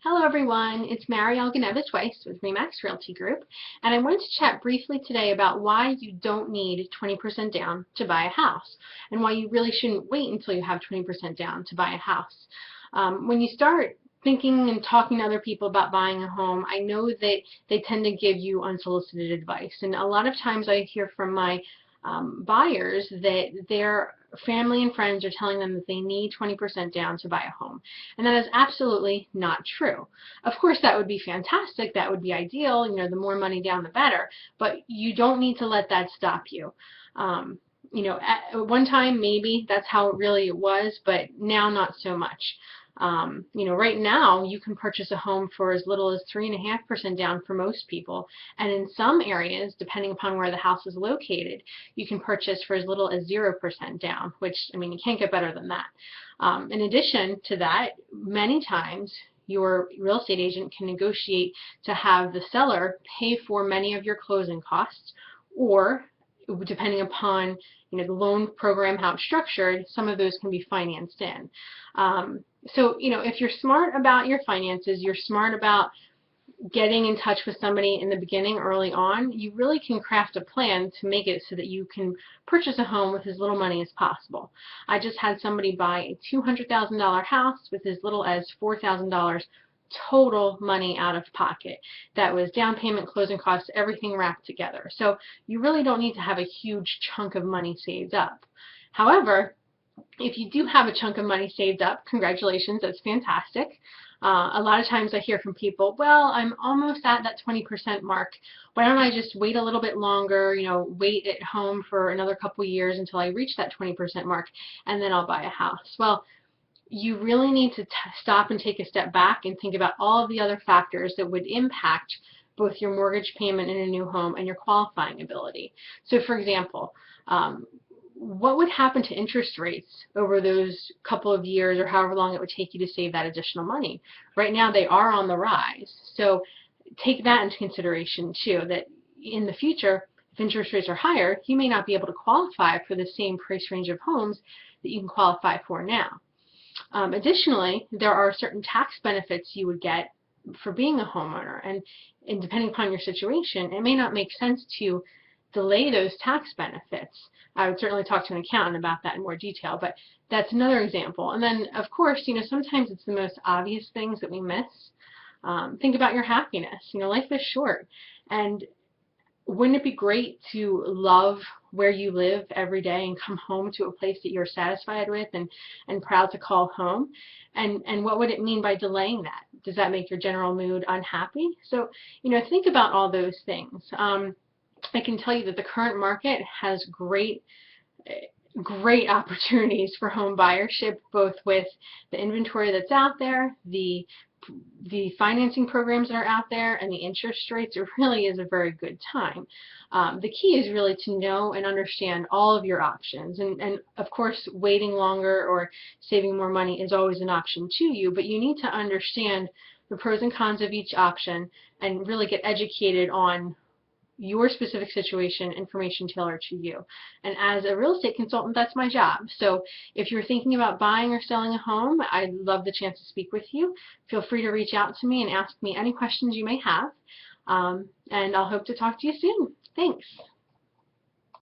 Hello everyone, it's Mariel Weiss with Remax Realty Group, and I wanted to chat briefly today about why you don't need 20% down to buy a house, and why you really shouldn't wait until you have 20% down to buy a house. When you start thinking and talking to other people about buying a home, I know that they tend to give you unsolicited advice, and a lot of times I hear from my buyers that their family and friends are telling them that they need 20% down to buy a home. And that is absolutely not true. Of course, that would be fantastic. That would be ideal. You know, the more money down, the better. But you don't need to let that stop you. At one time, maybe that's how it really was, but now not so much. Right now you can purchase a home for as little as 3.5% down for most people, and in some areas, depending upon where the house is located, you can purchase for as little as 0% down, which, I mean, you can't get better than that. In addition to that, many times your real estate agent can negotiate to have the seller pay for many of your closing costs, or depending upon the loan program, how it's structured, some of those can be financed in. So if you're smart about your finances, you're smart about getting in touch with somebody in the beginning early on, you really can craft a plan to make it so that you can purchase a home with as little money as possible. I just had somebody buy a $200,000 house with as little as $4,000 total money out of pocket. That was down payment, closing costs, everything wrapped together. So you really don't need to have a huge chunk of money saved up. However, if you do have a chunk of money saved up, congratulations, that's fantastic. A lot of times I hear from people, well, I'm almost at that 20% mark. Why don't I just wait a little bit longer, wait at home for another couple years until I reach that 20% mark, and then I'll buy a house. Well, you really need to stop and take a step back and think about all of the other factors that would impact both your mortgage payment in a new home and your qualifying ability. So for example, what would happen to interest rates over those couple of years or however long it would take you to save that additional money? Right now they are on the rise. So take that into consideration too, that in the future, if interest rates are higher, you may not be able to qualify for the same price range of homes that you can qualify for now. Additionally, there are certain tax benefits you would get for being a homeowner, and depending upon your situation, it may not make sense to delay those tax benefits. I would certainly talk to an accountant about that in more detail, but that's another example. And then, of course, sometimes it's the most obvious things that we miss. Think about your happiness. Life is short, and wouldn't it be great to love where you live every day and come home to a place that you're satisfied with and proud to call home? And what would it mean by delaying that? Does that make your general mood unhappy? So, think about all those things. I can tell you that the current market has great opportunities for home buyership, both with the inventory that's out there, the financing programs that are out there, and the interest rates. It really is a very good time. The key is really to know and understand all of your options, and of course waiting longer or saving more money is always an option to you, but you need to understand the pros and cons of each option and really get educated on your specific situation, information tailored to you. And as a real estate consultant, that's my job. So if you're thinking about buying or selling a home, I'd love the chance to speak with you. Feel free to reach out to me and ask me any questions you may have. And I'll hope to talk to you soon. Thanks.